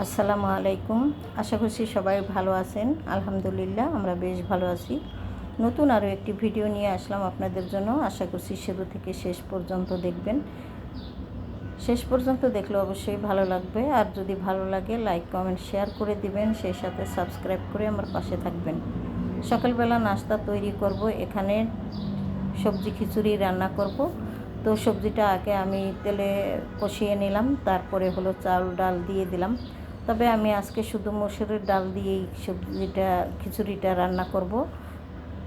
আসসালামু আলাইকুম। আশা করছি সবাই ভালো আছেন। আলহামদুলিল্লাহ আমরা বেশ ভালো আছি। নতুন আরও একটি ভিডিও নিয়ে আসলাম আপনাদের জন্য। আশা করছি শুরু থেকে শেষ পর্যন্ত দেখবেন। শেষ পর্যন্ত দেখলে অবশ্যই ভালো লাগবে, আর যদি ভালো লাগে লাইক কমেন্ট শেয়ার করে দিবেন, সেই সাথে সাবস্ক্রাইব করে আমার পাশে থাকবেন। সকালবেলা নাস্তা তৈরি করব। এখানে সবজি খিচুড়ি রান্না করব। তো সবজিটা আগে আমি তেলে কষিয়ে নিলাম, তারপরে হলো চাল ডাল দিয়ে দিলাম। তবে আমি আজকে শুধু মসুরের ডাল দিয়েই খিচুড়িটা রান্না করব।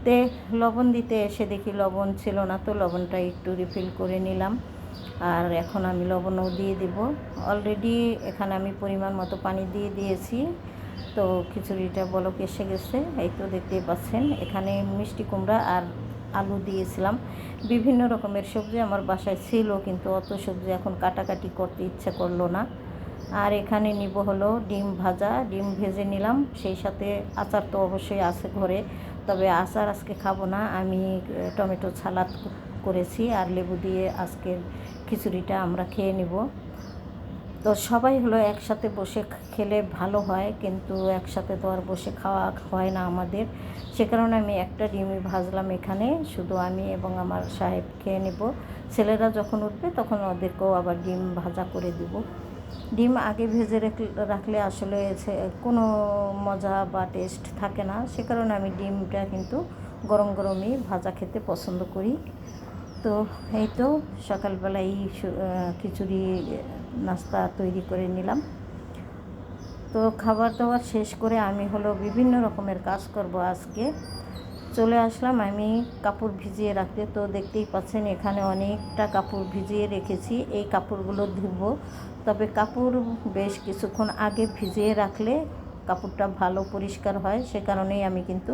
তে লবণ দিতে এসে দেখি লবণ ছিল না, তো লবণটা একটু রিফিল করে নিলাম। আর এখন আমি লবণও দিয়ে দিব। অলরেডি এখানে আমি পরিমাণ মতো পানি দিয়ে দিয়েছি। তো খিচুড়িটা বলক এসে গেছে, এই তো দেখতেই পাচ্ছেন। এখানে মিষ্টি কুমড়া আর আলু দিয়েছিলাম। বিভিন্ন রকমের সবজি আমার বাসায় ছিল, কিন্তু অত সবজি এখন কাটাকাটি করতে ইচ্ছে করলো না। আর এখানে নিব হলো ডিম ভাজা, ডিম ভেজে নিলাম। সেই সাথে আচার তো অবশ্যই আছে ঘরে, তবে আচার আজকে খাবো না। আমি টমেটো সালাদ করেছি আর লেবু দিয়ে আজকের খিচুড়িটা আমরা খেয়ে নিব। তো সবাই হলো একসাথে বসে খেলে ভালো হয়, কিন্তু একসাথে তো আর বসে খাওয়া হয় না আমাদের। সে কারণে আমি একটা ডিমই ভাজলাম এখানে, শুধু আমি এবং আমার সাহেব খেয়ে নেব। ছেলেরা যখন উঠবে তখন ওদেরকেও আবার ডিম ভাজা করে দিব। ডিম আগে ভেজে রাখলে আসলে কোনো মজা বা টেস্ট থাকে না। সে কারণে আমি ডিমটা কিন্তু গরম গরমই ভাজা খেতে পছন্দ করি। তো এই তো সকালবেলায় খিচুড়ি নাস্তা তৈরি করে নিলাম। তো খাবার দাবার শেষ করে আমি হলো বিভিন্ন রকমের কাজ করব আজকে। চলে আসলাম আমি কাপড় ভিজিয়ে রাখতে। তো দেখতেই পাচ্ছেন এখানে অনেকটা কাপড় ভিজিয়ে রেখেছি, এই কাপড়গুলো ধুবো। তবে কাপড় বেশ কিছুক্ষণ আগে ভিজিয়ে রাখলে কাপড়টা ভালো পরিষ্কার হয়, সে কারণেই আমি কিন্তু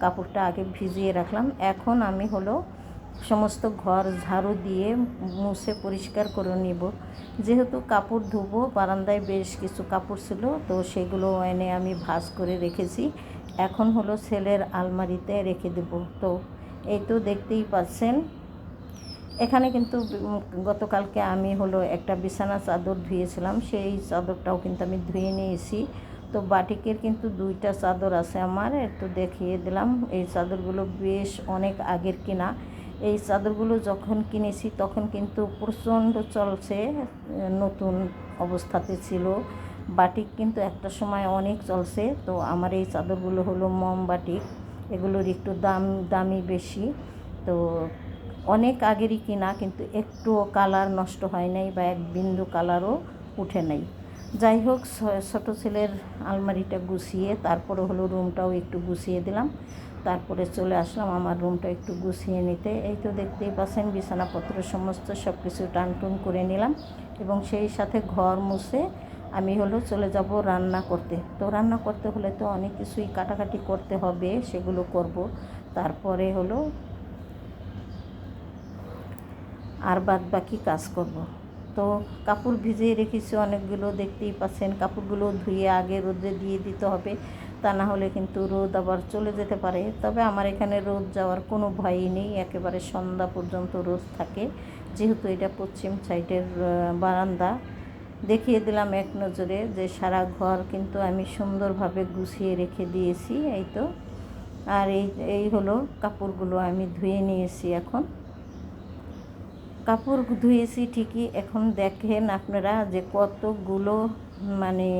কাপড়টা আগে ভিজিয়ে রাখলাম। এখন আমি হলো সমস্ত ঘর ঝাড়ু দিয়ে মুছে পরিষ্কার করে নিব। যেহেতু কাপড় ধুবো, বারান্দায় বেশ কিছু কাপড় ছিল, তো সেগুলো এনে আমি ভাঁজ করে রেখেছি। এখন হলো ছেলের আলমারিতে রেখে দেব। তো এই তো দেখতেই পাচ্ছেন এখানে কিন্তু গতকালকে আমি হলো একটা বিছানা চাদর ধুয়েছিলাম, সেই চাদরটাও কিন্তু আমি ধুয়ে নিয়েছি। তো বাটিকের কিন্তু 2টা চাদর আছে আমার, একটু দেখিয়ে দিলাম। এই চাদরগুলো বেশ অনেক আগের কিনা। এই চাদরগুলো যখন কিনেছি তখন কিন্তু প্রচণ্ড চলছে, নতুন অবস্থাতে ছিল। বাটিক কিন্তু একটা সময় অনেক চলছে। তো আমার এই চাদরগুলো হলো মম বাটিক, এগুলোর একটু দামি বেশি। তো অনেক আগেরই কিনা, কিন্তু একটুও কালার নষ্ট হয় নাই বা এক বিন্দু কালারও উঠে নাই। যাই হোক, ছোটো ছেলের আলমারিটা গুছিয়ে তারপরে হলো রুমটাও একটু গুছিয়ে দিলাম। তারপরে চলে আসলাম আমার রুমটা একটু গুছিয়ে নিতে। এই তো দেখতেই পাচ্ছেন বিছানাপত্র সমস্ত সব কিছু টানটুন করে নিলাম, এবং সেই সাথে ঘর মুছে আমি হলো চলে যাব রান্না করতে। তো রান্না করতে হলে তো অনেক কিছুই কাটাকাটি করতে হবে, সেগুলো করব। তারপরে হলো আর বাদ বাকি কাজ করব। তো কাপড় ভিজিয়ে রেখেছি অনেকগুলো, দেখতেই পাচ্ছেন। কাপড়গুলো ধুয়ে আগে রোদে দিয়ে দিতে হবে, তা না হলে কিন্তু রোদ আবার চলে যেতে পারে। তবে আমার এখানে রোদ যাওয়ার কোনো ভয়ই নেই, একেবারে সন্ধ্যা পর্যন্ত রোদ থাকে, যেহেতু এটা পশ্চিম সাইডের বারান্দা। দেখিয়ে দিলাম এক নজরে যে সারা ঘর কিন্তু আমি সুন্দরভাবে গুছিয়ে রেখে দিয়েছি। এই তো, আর এই হলো কাপড়গুলো আমি ধুয়ে নিয়েছি। এখন কাপড় ধুয়েছি ঠিকই, এখন দেখেন আপনারা যে কতগুলো মানে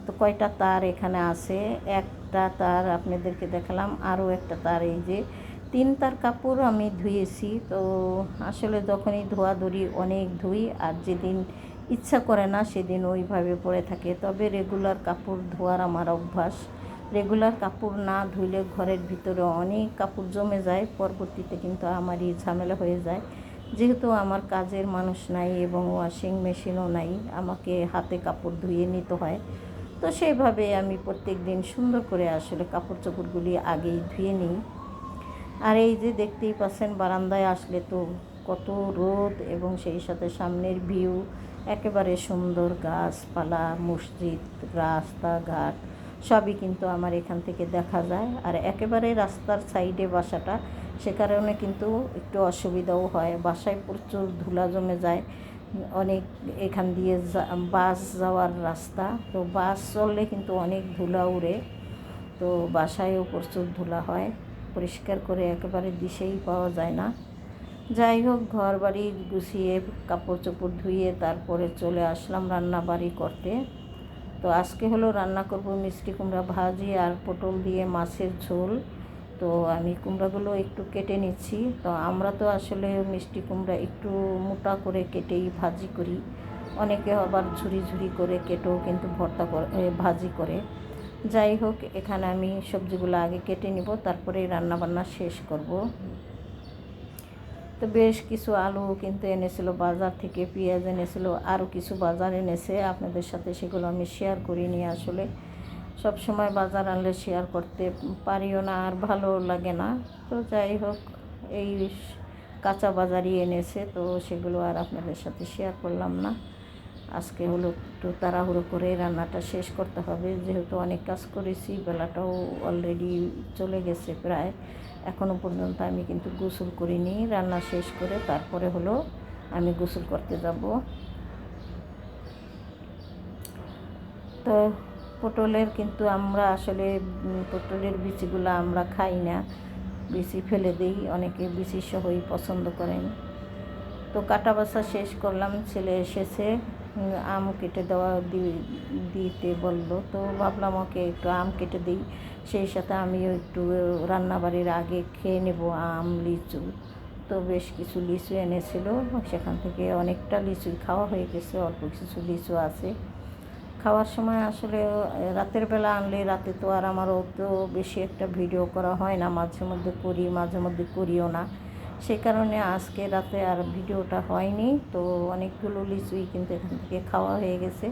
তো কয়টা তার এখানে আছে। একটা তার আপনাদেরকে দেখালাম, আরও একটা তার, এই যে 3 তার কাপড় আমি ধুয়েছি। তো আসলে যখনই ধোয়াধুয়ি অনেক ধুই, আর যেদিন ইচ্ছা করে না সেদিন ওইভাবে পড়ে থাকে। তবে রেগুলার কাপড় ধোয়ার আমার অভ্যাস। রেগুলার কাপড় না ধুইলে ঘরের ভিতরে অনেক কাপড় জমে যায়, পরবর্তীতে কিন্তু আমারই ঝামেলা হয়ে যায়। যেহেতু আমার কাজের মানুষ নাই এবং ওয়াশিং মেশিনও নাই, আমাকে হাতে কাপড় ধুয়ে নিতে হয়। তো সেইভাবে আমি প্রত্যেক দিন সুন্দর করে আসলে কাপড় চোপড়গুলি আগেই ধুয়ে নিই। আর এই যে দেখতেই পাচ্ছেন বারান্দায় আসলে তো কত রোদ, এবং সেই সাথে সামনের ভিউ একেবারে সুন্দর, গাছপালা, মসজিদ, রাস্তাঘাট সবই কিন্তু আমার এখান থেকে দেখা যায়। আর একেবারে রাস্তার সাইডে বাসাটা, সে কারণে কিন্তু একটু অসুবিধাও হয়, বাসায় প্রচুর ধুলা জমে যায়। অনেক এখান দিয়ে বাস যাওয়ার রাস্তা, তো বাস চললে কিন্তু অনেক ধুলা উড়ে, তো বাসায়ও প্রচুর ধুলা হয়, পরিষ্কার করে একেবারে দিশেই পাওয়া যায় না। যাই হোক, ঘর বাড়ি গুছিয়ে কাপড় চোপড় ধুয়ে তারপরে চলে আসলাম রান্না বাড়ি করতে। তো আজকে হলো রান্না করব মিষ্টি কুমড়া ভাজি আর পটল দিয়ে মাছের ঝোল। তো আমি কুমড়াগুলো একটু কেটে নিচ্ছি। তো আমরা তো আসলে মিষ্টি কুমড়া একটু মোটা করে কেটেই ভাজি করি, অনেকে আবার ঝুরি ঝুরি করে কেটেও কিন্তু ভর্তা করে ভাজি করে। যাই হোক, এখানে আমি সবজিগুলো আগে কেটে নিব, তারপরে রান্নাবান্না শেষ করব। তো বেশ কিছু আলু কিন্তু এনেছিল বাজার থেকে, পেঁয়াজ এনেছিল, আরও কিছু বাজার এনেছে। আপনাদের সাথে সেগুলো আমি শেয়ার করিনি। আসলে সব সময় বাজার আনলে শেয়ার করতে পারিও না, আর ভালো লাগে না। তো যাই হোক, এই কাঁচা বাজারই এনেছে, তো সেগুলো আর আপনাদের সাথে শেয়ার করলাম না। আজকে হলো একটু তাড়াহুড়ো করে রান্নাটা শেষ করতে হবে, যেহেতু অনেক কাজ করেছি, বেলাটাও অলরেডি চলে গেছে প্রায়। এখনও পর্যন্ত আমি কিন্তু গোসল করিনি। রান্না শেষ করে তারপরে হলো আমি গোসল করতে যাব। তো পটলের কিন্তু আমরা আসলে পটলের বিচিগুলো আমরা খাই না, বিচি ফেলে দিই, অনেকে বিচি সহই পছন্দ করেন। তো কাটা বাছা শেষ করলাম, ছেলে এসেছে, আম কেটে দিতে বললো, তো ভাবলাম ওকে একটু আম কেটে দিই, সেই সাথে আমিও একটু রান্নাবাড়ির আগে খেয়ে নেব আম লিচু। তো বেশ কিছু লিচু এনেছিল, সেখান থেকে অনেকটা লিচুই খাওয়া হয়ে গেছে, অল্প কিছু লিচু আছে। খাওয়ার সময় আসলে রাতের বেলা আনলে, রাতে তো আর আমারও তো বেশি একটা ভিডিও করা হয় না, মাঝে মধ্যে করি, মাঝে মধ্যে করিও না, সেই কারণে আজকে রাতে আর ভিডিওটা হয়নি। তো অনেকগুলো লিচুই কিন্তু এখান থেকে খাওয়া হয়ে গেছে।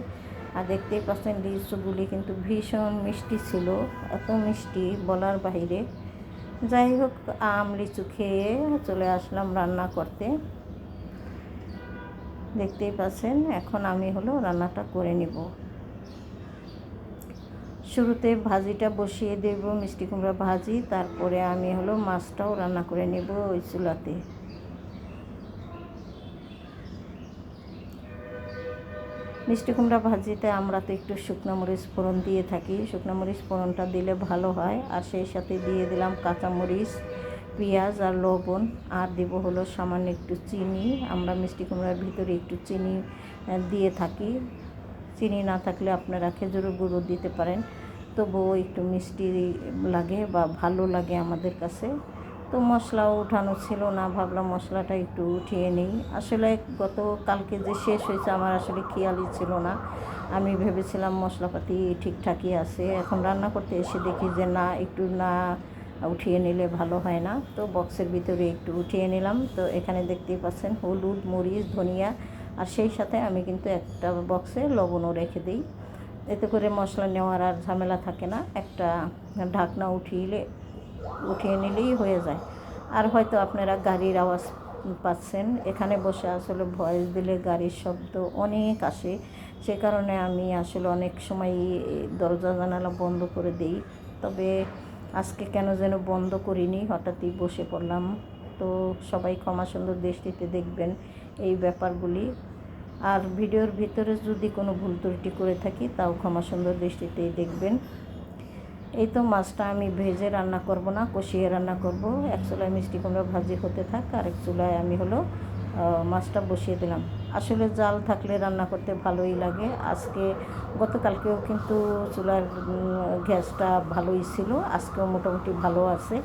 আর দেখতেই পাচ্ছেন লিচুগুলি কিন্তু ভীষণ মিষ্টি ছিল, এত মিষ্টি বলার বাইরে। যাই হোক, আম লিচু খেয়ে চলে আসলাম রান্না করতে। দেখতেই পাচ্ছেন, এখন আমি হলো রান্নাটা করে নিব। শুরুতে ভাজিটা বসিয়ে দেব, মিষ্টি কুমড়া ভাজি, তারপরে আমি হলো মাছটাও রান্না করে নেব ওই চুলাতে। মিষ্টি কুমড়া ভাজিতে আমরা তো একটু শুকনো মরিচ ফোড়ন দিয়ে থাকি, শুকনো মরিচ ফোড়নটা দিলে ভালো হয়। আর সেই সাথে দিয়ে দিলাম কাঁচামরিচ, পেঁয়াজ আর লবণ, আর দেবো হলো সামান্য একটু চিনি। আমরা মিষ্টি কুমড়ার ভিতরে একটু চিনি দিয়ে থাকি, চিনি না থাকলে আপনারা খেজুরের গুঁড়ো দিতে পারেন, তবুও একটু মিষ্টি লাগে বা ভালো লাগে আমাদের কাছে। তো মশলাও উঠানো ছিল না, ভাবলাম মশলাটা একটু উঠিয়ে নিই। আসলে কালকে যে শেষ হয়েছে আমার আসলে খেয়ালই ছিল না, আমি ভেবেছিলাম মশলাপাতি ঠিকঠাকই আছে। এখন রান্না করতে এসে দেখি যে না, একটু না উঠিয়ে নিলে ভালো হয় না, তো বক্সের ভিতরে একটু উঠিয়ে নিলাম। তো এখানে দেখতেই পাচ্ছেন হলুদ, মরিচ, ধনিয়া, আর সেই সাথে আমি কিন্তু একটা বক্সে লবণও রেখে দিই, এতে করে মশলা নেওয়ার আর ঝামেলা থাকে না। একটা ঢাকনা উঠিয়ে নিলেই হয়ে যায়। আর হয়তো আপনারা গাড়ির আওয়াজ পাচ্ছেন, এখানে বসে আসলে ভয়েস দিলে গাড়ির শব্দ অনেক আসে, সে কারণে আমি আসলে অনেক সময় দরজা জানালা বন্ধ করে দিই। তবে আজকে কেন যেন বন্ধ করিনি, হঠাৎই বসে পড়লাম। তো সবাই ক্ষমা সুন্দর দৃষ্টিতে দেখবেন এই ব্যাপারগুলি। আর ভিডিওর ভিতরে যদি কোনো ভুল ত্রুটি করে থাকি, তাও ক্ষমা সুন্দর দৃষ্টিতেই দেখবেন। এই তো মাছটা আমি ভেজে রান্না করব না, কষিয়ে রান্না করব। এক চুলায় মিষ্টি কুমড়া ভাজি হতে থাক, আরেক চুলায় আমি হলো মাছটা বসিয়ে দিলাম। আসলে জাল থাকলে রান্না করতে ভালোই লাগে। গতকালকেও কিন্তু চুলার গ্যাসটা ভালোই ছিল, আজকেও মোটামুটি ভালো আছে,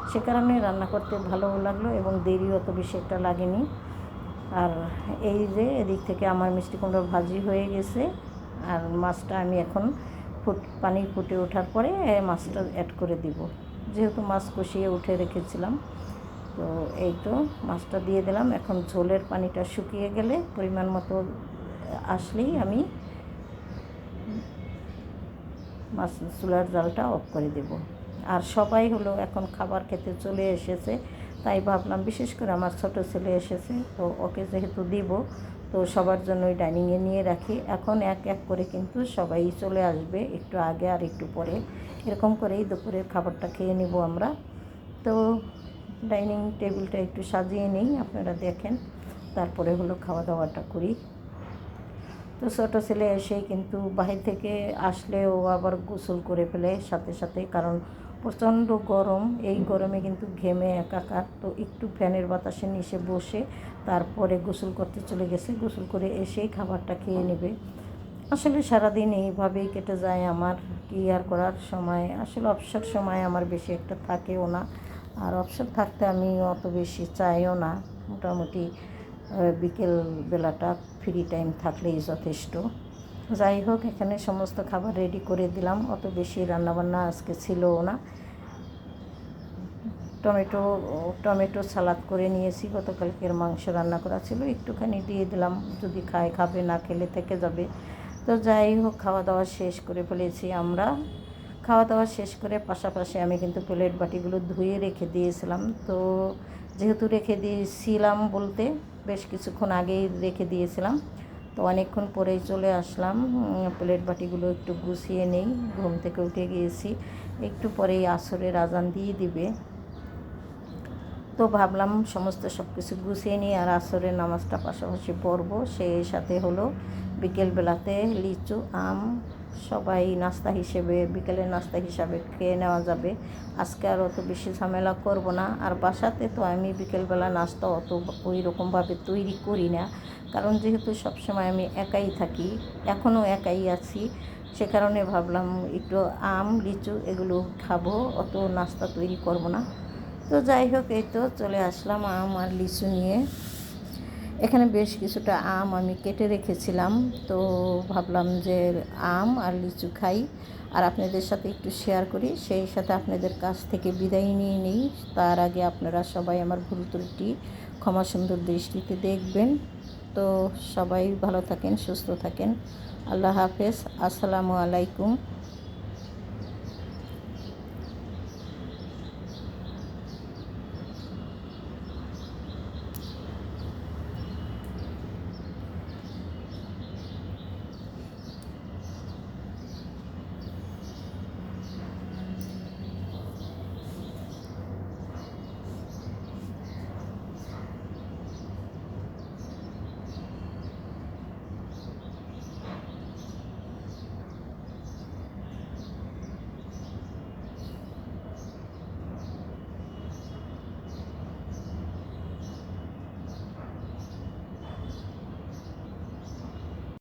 সে কারণে রান্না করতে ভালোও লাগলো এবং দেরিও অত বেশি একটা লাগেনি। আর এই যে এদিক থেকে আমার মিষ্টি কুমড়া ভাজি হয়ে গেছে, আর মাছটা আমি এখন পানি ফুটে ওঠার পরে মাছটা অ্যাড করে দিব, যেহেতু মাছ কষিয়ে উঠে রেখেছিলাম। তো এই তো মাছটা দিয়ে দিলাম। এখন ঝোলের পানিটা শুকিয়ে গেলে, পরিমাণ মতো আসলেই আমি মাছ চুলার জালটা অফ করে দেব। আর সবাই হলো এখন খাবার খেতে চলে এসেছে, তাই ভাবলাম বিশেষ করে আমার ছোট ছেলে এসেছে, তো ওকে যেহেতু দিব, তো সবার জন্য ওই ডাইনিংয়ে নিয়ে রাখি। এখন এক এক করে কিন্তু সবাই চলে আসবে, একটু আগে আর একটু পরে, এরকম করেই দুপুরের খাবারটা খেয়ে নেব আমরা। তো ডাইনিং টেবিলটা একটু সাজিয়ে নেই, আপনারা দেখেন। তারপরে হলো খাওয়া দাওয়াটা করি। তো ছোটো ছেলে এসেই কিন্তু বাহির থেকে আসলে ও আবার গোসল করে ফেলে সাথে সাথে, কারণ প্রচণ্ড গরম। এই গরমে কিন্তু ঘেমে একাকার। তো একটু ফ্যানের বাতাসে নিচে বসে তারপরে গোসল করতে চলে গেছে। গোসল করে এসেই খাবারটা খেয়ে নেবে। আসলে সারাদিন এইভাবেই কেটে যায় আমার। কি আর করার, সময় আসলে অবসর সময় আমার বেশি একটা থাকেও না, আর অবসর থাকতে আমি অত বেশি চাইও না। মোটামুটি বিকেল বেলাটা ফ্রি টাইম থাকলেই যথেষ্ট। যাই হোক, এখানে সমস্ত খাবার রেডি করে দিলাম। অত বেশি রান্নাবান্না আজকে ছিলও না। টমেটো সালাদ করে নিয়েছি, গতকালকের মাংস রান্না করা ছিল, একটুখানি দিয়ে দিলাম, যদি খাবে, না খেলে থেকে যাবে। তো যাই হোক, খাওয়া দাওয়া শেষ করে ফেলেছি আমরা। খাওয়া দাওয়া শেষ করে পাশাপাশি আমি কিন্তু প্লেট বাটিগুলো ধুয়ে রেখে দিয়েছিলাম। তো যেহেতু রেখে দিয়েছিলাম বলতে বেশ কিছুক্ষণ আগেই রেখে দিয়েছিলাম, তো অনেকক্ষণ পরেই চলে আসলাম। প্লেট বাটিগুলো একটু গুছিয়ে নেই, ঘুম থেকে উঠে গিয়েছি, একটু পরেই আসরের আজান দিয়ে দিবে। তো ভাবলাম সমস্ত সব কিছু গুছিয়ে নিয়ে আর আসরের নামাজটা পাশাপাশি পড়বো। সেই সাথে হলো বিকেলবেলাতে লিচু আম সবাই নাস্তা হিসেবে, বিকেলের নাস্তা হিসাবে খেয়ে নেওয়া যাবে। আজকে আর অত বেশি ঝামেলা করব না। আর বাসাতে তো আমি বিকেলবেলা নাস্তা অত ওই রকমভাবে তৈরি করি না, কারণ যেহেতু সবসময় আমি একাই থাকি, এখনও একাই আছি, সে কারণে ভাবলাম একটু আম লিচু এগুলো খাবো, অত নাস্তা তৈরি করব না। তো যাই হোক, এই তো চলে আসলাম আম আর লিচু নিয়ে। এখানে বেশ কিছুটা আম আমি কেটে রেখেছিলাম, তো ভাবলাম যে আম আর লিচু খাই আর আপনাদের সাথে একটু শেয়ার করি, সেই সাথে আপনাদের কাছ থেকে বিদায় নিয়ে নিই। তার আগে আপনারা সবাই আমার ভুল ত্রুটি ক্ষমা সুন্দর দৃষ্টিতে দেখবেন। তো সবাই ভালো থাকেন, সুস্থ থাকেন। আল্লাহ হাফেজ, আসসালামু আলাইকুম।